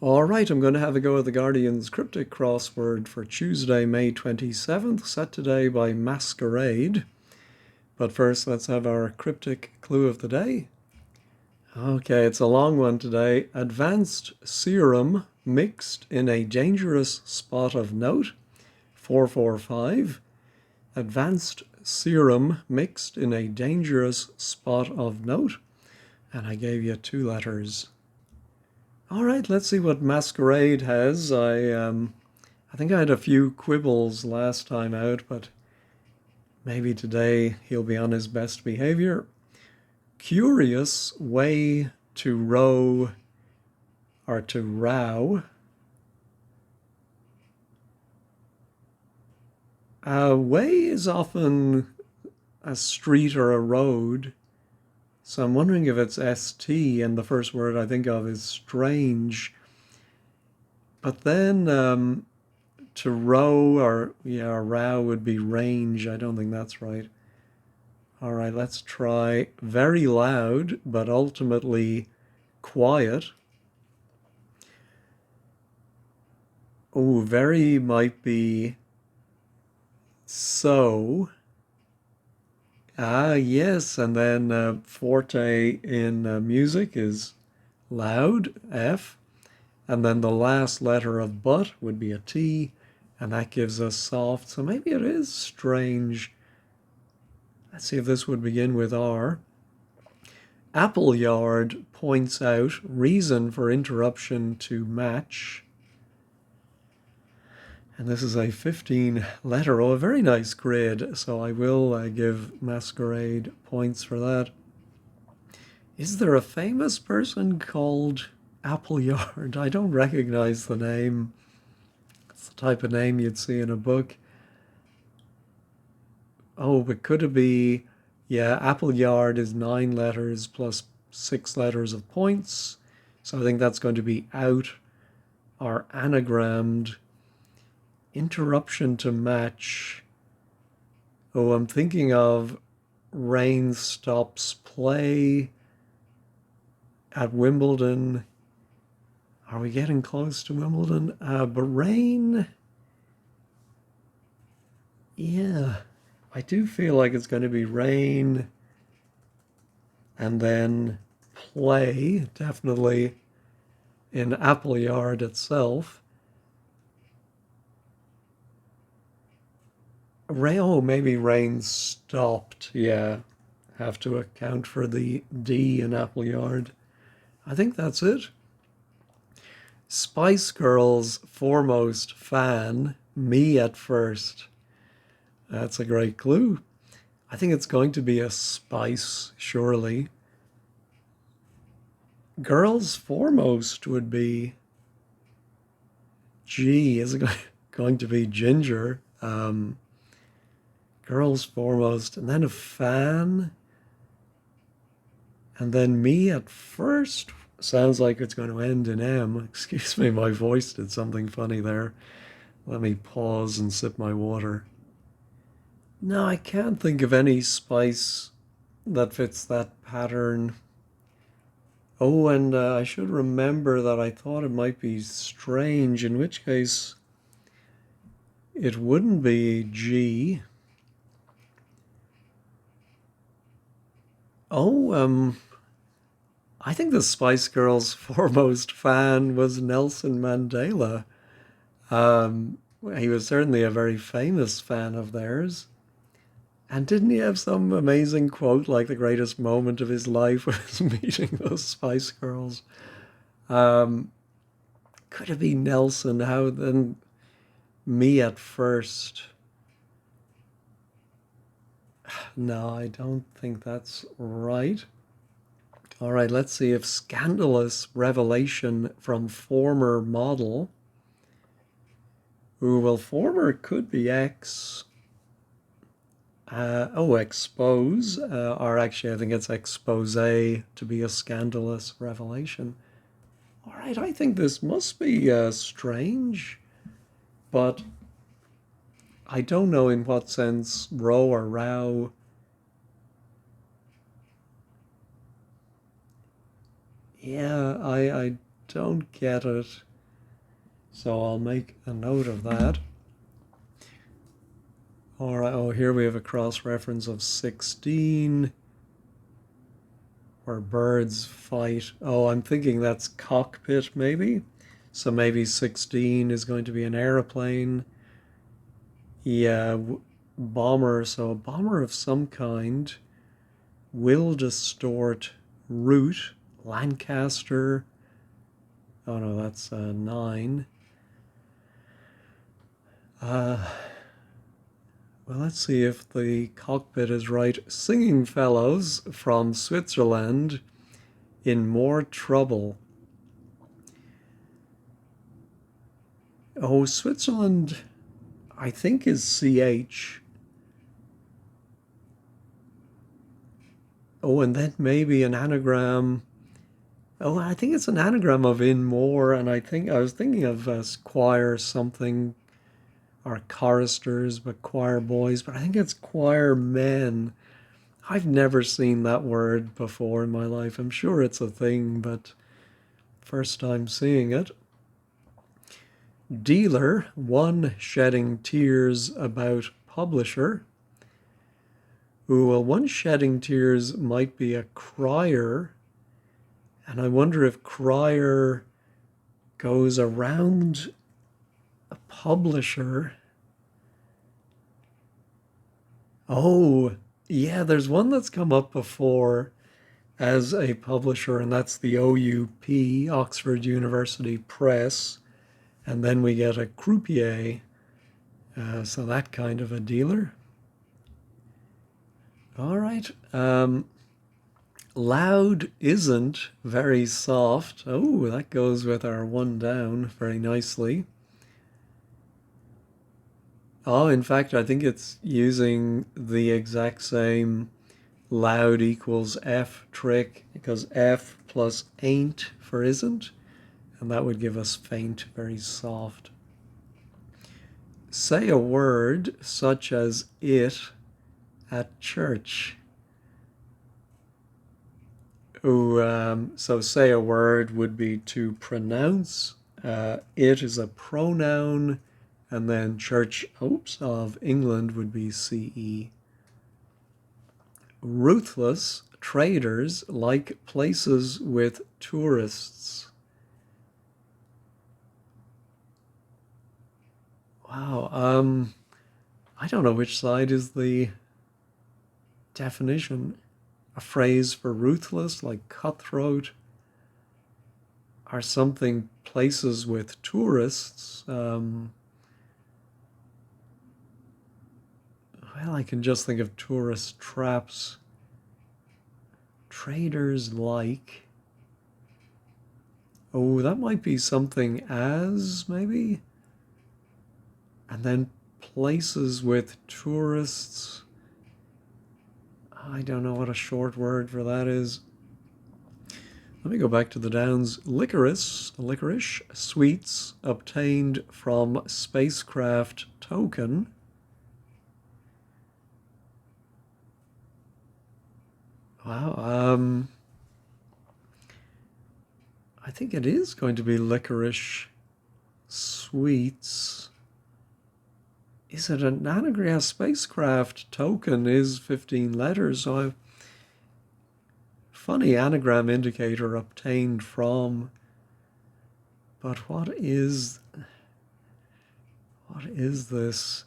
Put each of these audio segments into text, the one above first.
All right, I'm going to have a go at the Guardian's Cryptic Crossword for Tuesday, May 27th, set today by Masquerade. But first, let's have our cryptic clue of the day. Okay, it's a long one today. Advanced serum mixed in a dangerous spot of note, 445. Advanced serum mixed in a dangerous spot of note. And I gave you 2 letters. All right, let's see what Masquerade has. I think I had a few quibbles last time out, but maybe today he'll be on his best behavior. Curious way to row or to row. A way is often a street or a road. So I'm wondering if it's ST, and the first word I think of is strange. But then to row, or row would be range. I don't think that's right. All right, let's try very loud, but ultimately quiet. Oh, very might be so. Ah, yes, and then forte in music is loud, F, and then the last letter of but would be a T, and that gives us soft, so maybe it is strange. Let's see if this would begin with R. Appleyard points out reason for interruption to match. And this is a 15-letter, a very nice grid, so I will give Masquerade points for that. Is there a famous person called Appleyard? I don't recognize the name. It's the type of name you'd see in a book. Oh, but could it be... Yeah, Appleyard is 9 letters plus 6 letters of points. So I think that's going to be out or anagrammed. Interruption to match. Oh, I'm thinking of Rain Stops Play at Wimbledon. Are we getting close to Wimbledon? But rain... Yeah, I do feel like it's going to be rain and then play, definitely in Appleyard itself. Oh, maybe rain stopped. Yeah, have to account for the D in Appleyard. I think that's it. Spice Girls foremost fan, me at first. That's a great clue. I think it's going to be a spice, surely. Girls foremost would be G. Is it going to be ginger? Girls foremost, and then a fan, and then me at first. Sounds like it's going to end in M. Excuse me, my voice did something funny there. Let me pause and sip my water. No, I can't think of any spice that fits that pattern. Oh, and I should remember that I thought it might be strange, in which case it wouldn't be G. Oh, I think the Spice Girls' foremost fan was Nelson Mandela. He was certainly a very famous fan of theirs. And didn't he have some amazing quote, like the greatest moment of his life was meeting those Spice Girls? Could it be Nelson? How then? Me at first. No, I don't think that's right. All right, let's see if scandalous revelation from former model. Ooh, well, former could be X. Expose, or actually I think it's expose to be a scandalous revelation. All right, I think this must be strange, but I don't know in what sense row or row. Yeah, I don't get it. So I'll make a note of that. All right, oh, here we have a cross-reference of 16, where birds fight. Oh, I'm thinking that's cockpit, maybe? So maybe 16 is going to be an aeroplane. Yeah, bomber, so a bomber of some kind will distort route, Lancaster. Oh no, that's 9. Well, let's see if the cockpit is right. Singing fellows from Switzerland in more trouble. Oh, Switzerland, I think is CH. Oh, and then maybe an anagram. Oh, I think it's an anagram of in more, and I was thinking of choir something, or choristers, but choir boys, but I think it's choir men. I've never seen that word before in my life. I'm sure it's a thing, but first time seeing it. Dealer, one shedding tears about publisher. Ooh, well, one shedding tears might be a crier, and I wonder if crier goes around a publisher. Oh, yeah, there's one that's come up before as a publisher, and that's the OUP, Oxford University Press. And then we get a croupier, so that kind of a dealer. All right. Loud isn't very soft. Oh, that goes with our one down very nicely. Oh, in fact, I think it's using the exact same loud equals F trick, because F plus ain't for isn't, and that would give us faint, very soft. Say a word such as it at church. Ooh, so say a word would be to pronounce. It is a pronoun, and then Church, of England would be CE. Ruthless traders like places with tourists. Wow, I don't know which side is the definition. A phrase for ruthless, like cutthroat, or something places with tourists. Well, I can just think of tourist traps. Traders like. Oh, that might be something as, maybe? And then places with tourists. I don't know what a short word for that is. Let me go back to the downs. Licorice, sweets obtained from spacecraft token. Wow, I think it is going to be licorice sweets. Is it an anagram? Spacecraft token is 15 letters, so funny anagram indicator obtained from. But what is this?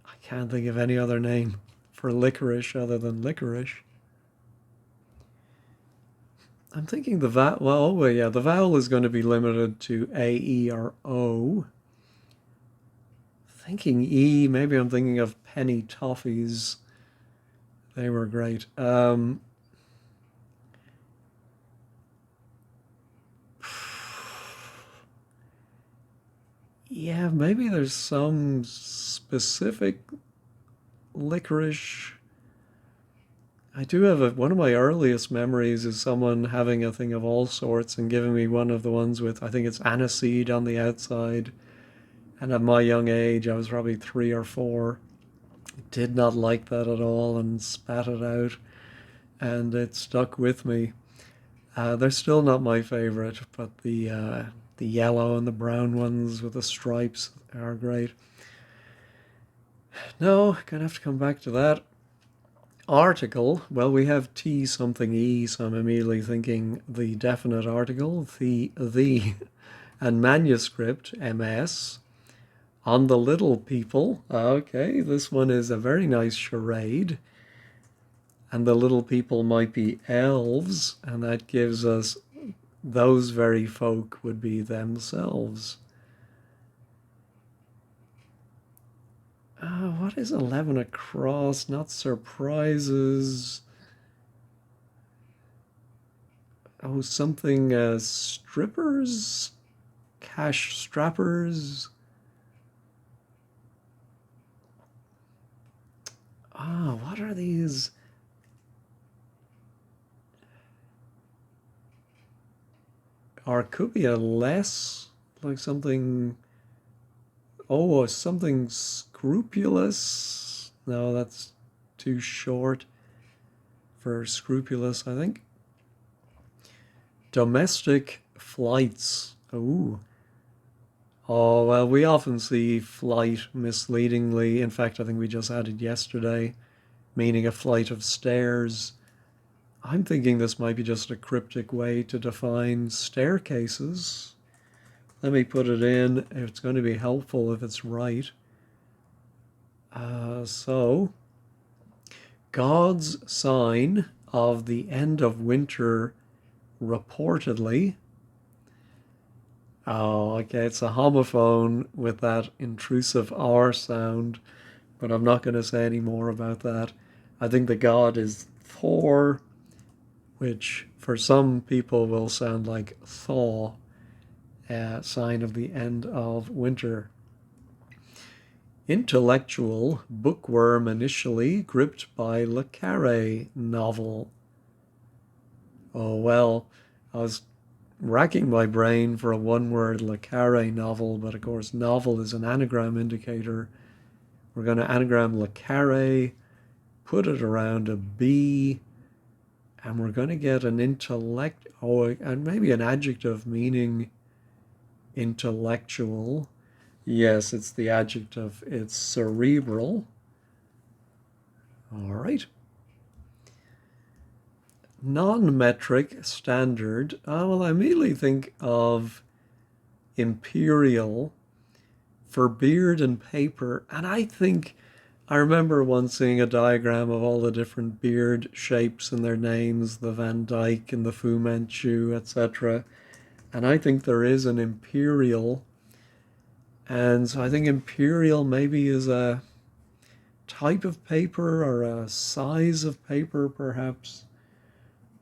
I can't think of any other name for licorice other than licorice. I'm thinking the vowel. Well, yeah, the vowel is going to be limited to A, E, or O. Thinking E, maybe I'm thinking of penny toffees. They were great. Yeah, maybe there's some specific licorice. I do have one of my earliest memories is someone having a thing of all sorts and giving me one of the ones with, I think it's aniseed on the outside. And at my young age, I was probably 3 or 4, did not like that at all and spat it out. And it stuck with me. They're still not my favorite, but the yellow and the brown ones with the stripes are great. No, gonna have to come back to that. Article, well, we have T something E, so I'm immediately thinking the definite article, the, and manuscript, MS. On the little people, okay, this one is a very nice charade. And the little people might be elves, and that gives us those very folk would be themselves. What is 11 across? Not surprises. Oh, something strippers? Cash strappers? What are these? Or it could be a less, like something, oh, something scrupulous. No, that's too short for scrupulous, I think. Domestic flights. Ooh. Oh, well, we often see flight misleadingly. In fact, I think we just added yesterday, meaning a flight of stairs. I'm thinking this might be just a cryptic way to define staircases. Let me put it in. It's going to be helpful if it's right. So, God's sign of the end of winter reportedly. Oh, okay, it's a homophone with that intrusive R sound, but I'm not going to say any more about that. I think the god is Thor, which for some people will sound like thaw, a sign of the end of winter. Intellectual bookworm initially gripped by Le Carre novel. Oh, well, I was racking my brain for a one-word Le Carre novel, but of course novel is an anagram indicator. We're going to anagram Le Carre, put it around a B, and we're going to get an intellect, and maybe an adjective meaning intellectual. Yes, it's the adjective. It's cerebral. All right. Non-metric standard. Well, I immediately think of imperial for beard and paper. And I remember once seeing a diagram of all the different beard shapes and their names, the Van Dyke and the Fu Manchu, etc. And I think there is an imperial. And so I think imperial maybe is a type of paper or a size of paper, perhaps.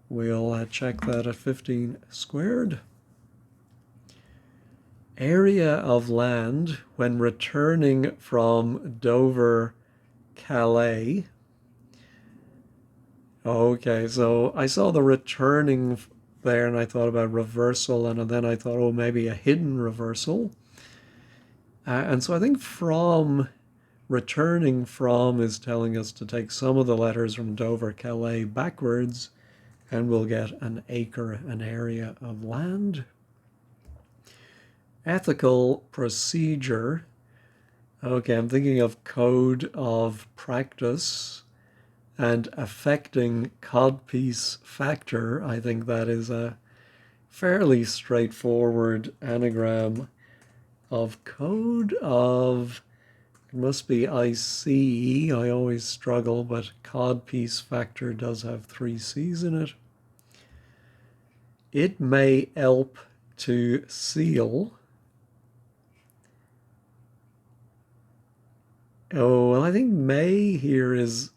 We'll check that at 15 squared. Area of land when returning from Dover, Calais. Okay, so I saw the returning there and I thought about reversal, and then I thought, oh, maybe a hidden reversal. And so I think from, returning from is telling us to take some of the letters from Dover, Calais backwards, and we'll get an acre, an area of land. Ethical procedure. Okay, I'm thinking of code of practice and affecting codpiece factor. I think that is a fairly straightforward anagram of code of, it must be IC. I always struggle, but codpiece factor does have 3 C's in it. It may help to seal. Oh, well, I think may here is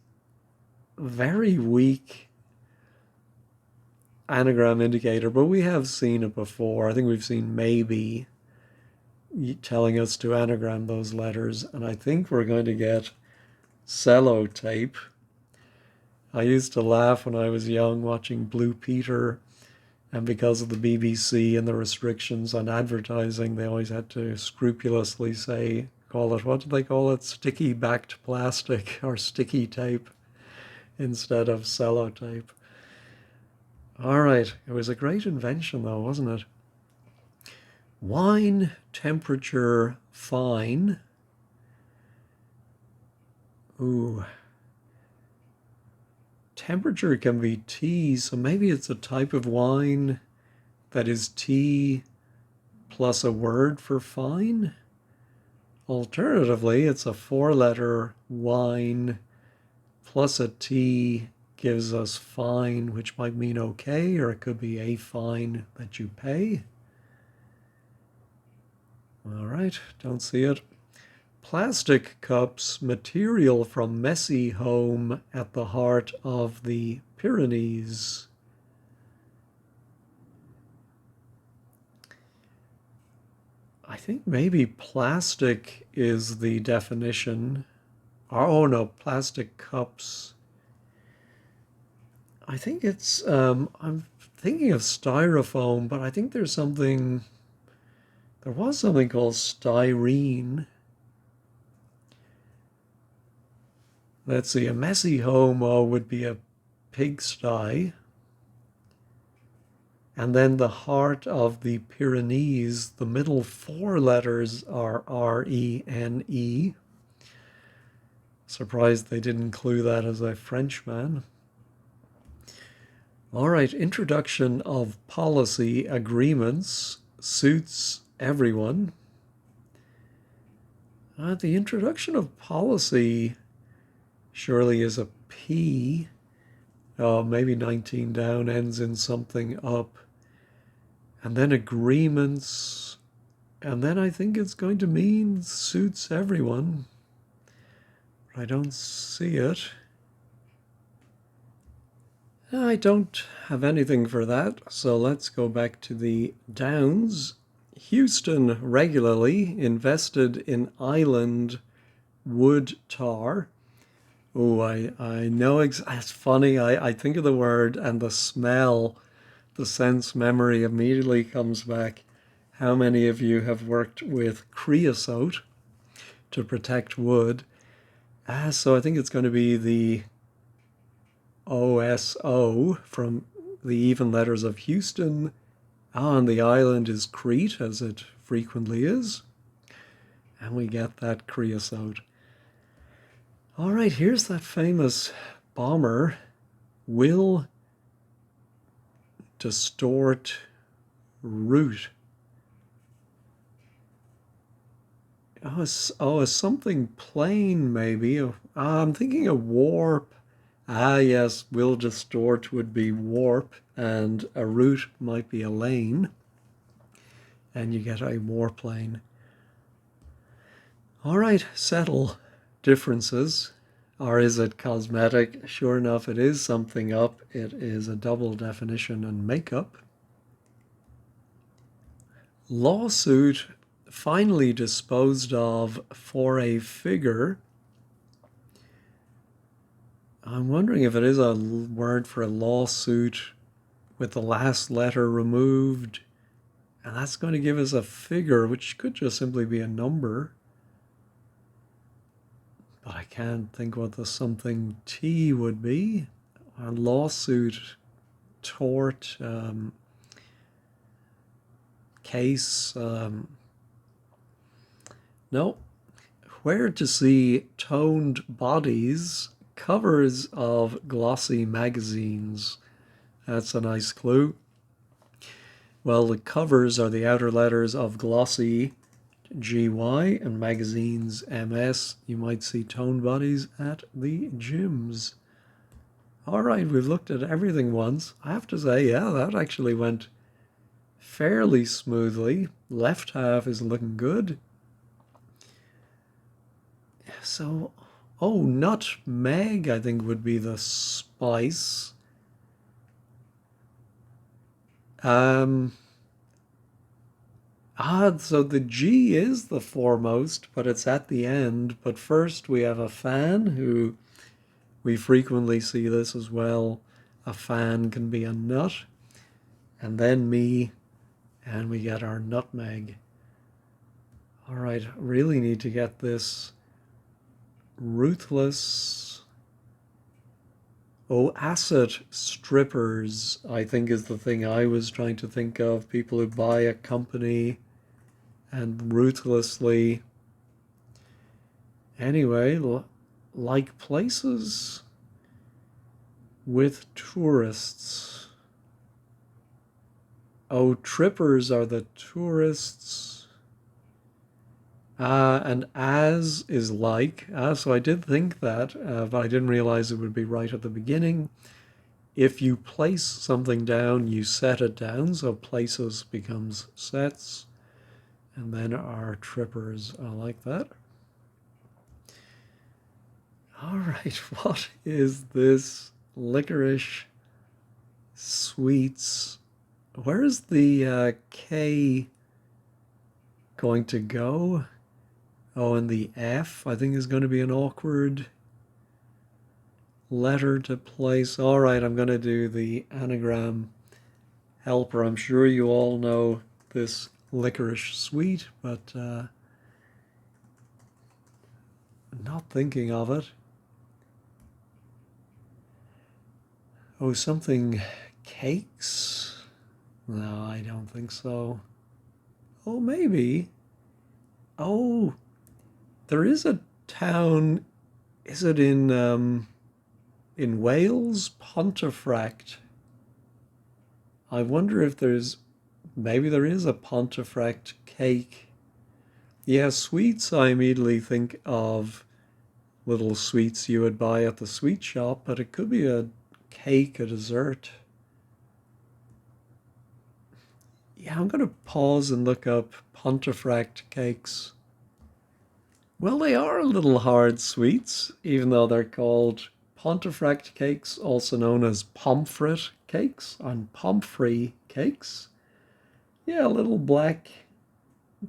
very weak anagram indicator, but we have seen it before. I think we've seen maybe telling us to anagram those letters, and I think we're going to get sellotape. I used to laugh when I was young watching Blue Peter, and because of the BBC and the restrictions on advertising, they always had to scrupulously say, call it, what did they call it? Sticky backed plastic or sticky tape instead of sellotape. All right, it was a great invention though, wasn't it? Wine temperature fine. Ooh, temperature can be T, so maybe it's a type of wine that is T plus a word for fine. Alternatively, it's a four-letter wine plus a T gives us fine, which might mean okay, or it could be a fine that you pay. All right, don't see it. Plastic cups, material from messy home at the heart of the Pyrenees. I think maybe plastic is the definition. Oh no, plastic cups. I think it's, I'm thinking of styrofoam, but I think there was something called styrene. Let's see, a messy home would be a pigsty. And then the heart of the Pyrenees, the middle four letters are R-E-N-E. Surprised they didn't include that as a Frenchman. All right, introduction of policy agreements suits everyone. The introduction of policy surely is a P. Oh, maybe 19 down ends in something up. And then agreements. And then I think it's going to mean suits everyone. But I don't see it. I don't have anything for that, so let's go back to the downs. Houston regularly invested in island wood tar. Oh, I know, it's funny, I think of the word and the smell, the sense memory immediately comes back. How many of you have worked with creosote to protect wood? So I think it's going to be the OSO from the even letters of Houston. And the island is Crete, as it frequently is. And we get that creosote. All right, here's that famous bomber. Will distort root. Oh, something plain maybe. I'm thinking a warp. Yes, will distort would be warp, and a route might be a lane, and you get a warplane. All right, settle differences. Or is it cosmetic? Sure enough, it is something up. It is a double definition and makeup. Lawsuit finally disposed of for a figure. I'm wondering if it is a word for a lawsuit with the last letter removed. And that's going to give us a figure, which could just simply be a number. But I can't think what the something T would be. A lawsuit, tort, case. No. Where to see toned bodies, covers of glossy magazines. That's a nice clue. Well, the covers are the outer letters of glossy, GY, and magazines, MS. You might see toned bodies at the gyms. All right, we've looked at everything once. I have to say, yeah, that actually went fairly smoothly. Left half is looking good. So, oh, nutmeg, I think would be the spice. So the G is the foremost, but it's at the end. But first we have a fan, who we frequently see this as well. A fan can be a nut. And then me, and we get our nutmeg. All right, really need to get this ruthless. Oh, asset strippers, I think is the thing I was trying to think of. People who buy a company and ruthlessly. Anyway, like places with tourists. Oh, trippers are the tourists. And as is like. So I did think that, but I didn't realize it would be right at the beginning. If you place something down, you set it down. So places becomes sets. And then our trippers. I like that. All right, what is this licorice sweets? Where is the K going to go? Oh, and the F, I think, is going to be an awkward letter to place. All right, I'm going to do the anagram helper. I'm sure you all know this licorice sweet, but not thinking of it. Oh, something cakes? No, I don't think so. Oh, maybe. Oh, there is a town. Is it in Wales? Pontefract. I wonder if maybe there is a Pontefract cake. Yeah, sweets, I immediately think of little sweets you would buy at the sweet shop, but it could be a cake, a dessert. Yeah, I'm going to pause and look up Pontefract cakes. Well, they are little hard sweets, even though they're called Pontefract cakes, also known as pomfret cakes and pomfrey cakes. Yeah, little black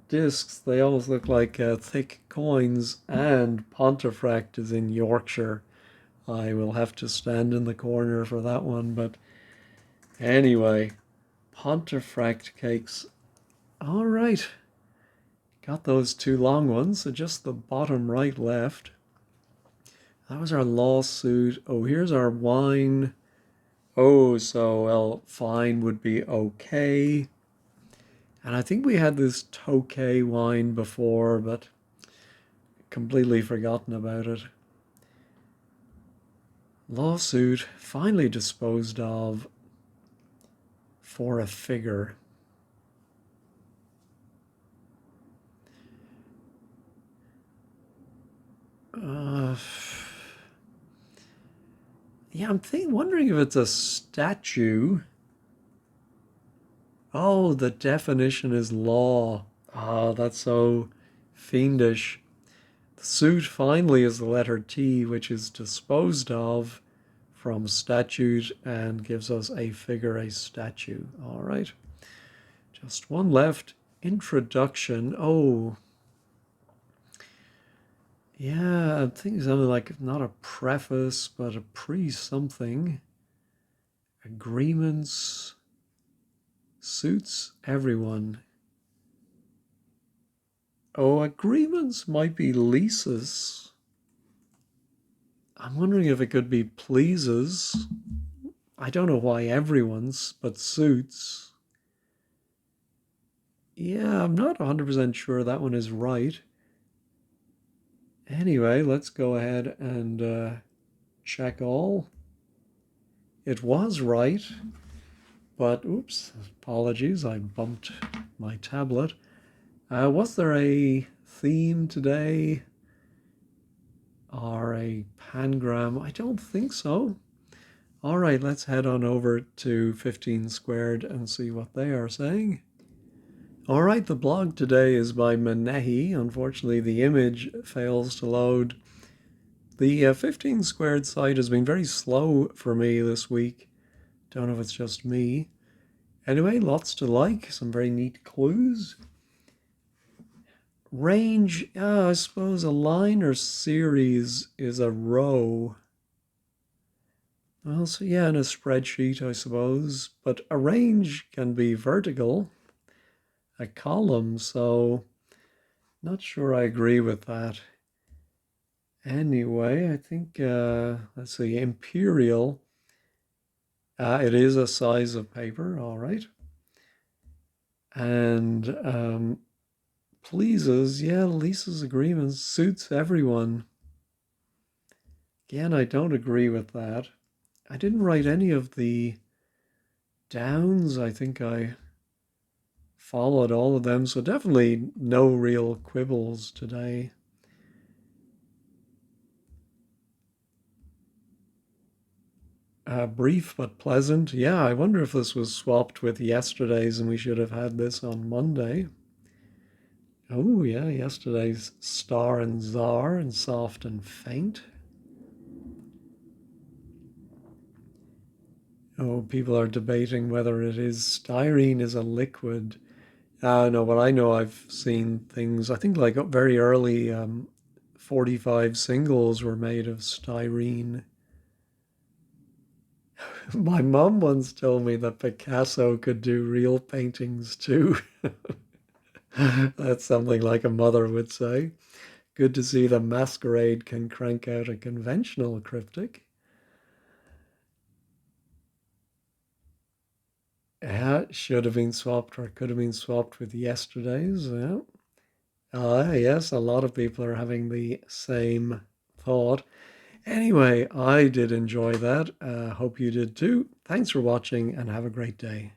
discs. They almost look like thick coins, and Pontefract is in Yorkshire. I will have to stand in the corner for that one, but anyway, Pontefract cakes. All right, got those two long ones, so just the bottom right left. That was our lawsuit. Oh, here's our wine. Oh, so, well, fine would be okay. And I think we had this Tokay wine before, but completely forgotten about it. Lawsuit finally disposed of for a figure. Yeah, I'm wondering if it's a statue. Oh, the definition is law. Ah, that's so fiendish. The suit finally is the letter T, which is disposed of from statute and gives us a figure, a statue. All right. Just one left. Introduction. Oh, yeah, I think something like not a preface, but a pre-something. Agreements. Suits everyone. Oh, agreements might be leases. I'm wondering if it could be pleases. I don't know why everyone's, but suits. Yeah, I'm not 100% sure that one is right. Anyway, let's go ahead and check all. It was right, but oops, apologies, I bumped my tablet. Was there a theme today or a pangram? I don't think so. All right, let's head on over to 15 Squared and see what they are saying. All right, the blog today is by Manehi. Unfortunately, the image fails to load. The 15 Squared site has been very slow for me this week. Don't know if it's just me. Anyway, lots to like, some very neat clues. Range, I suppose a line or series is a row. Well, so yeah, in a spreadsheet, I suppose. But a range can be vertical, a column, so not sure I agree with that. Anyway, I think, let's see, imperial. It is a size of paper, all right. And pleases, yeah, Lisa's agreement suits everyone. Again, I don't agree with that. I didn't write any of the downs. I think I followed all of them, so definitely no real quibbles today. Brief but pleasant. Yeah, I wonder if this was swapped with yesterday's and we should have had this on Monday. Oh, yeah, yesterday's star and czar and soft and faint. Oh, people are debating whether it is styrene is a liquid. No, but I know I've seen things, I think like very early 45 singles were made of styrene. My mum once told me that Picasso could do real paintings too. That's something like a mother would say. Good to see the masquerade can crank out a conventional cryptic. Yeah, should have been swapped or could have been swapped with yesterday's. Yeah. Yes, a lot of people are having the same thought. Anyway, I did enjoy that. Hope you did too. Thanks for watching and have a great day.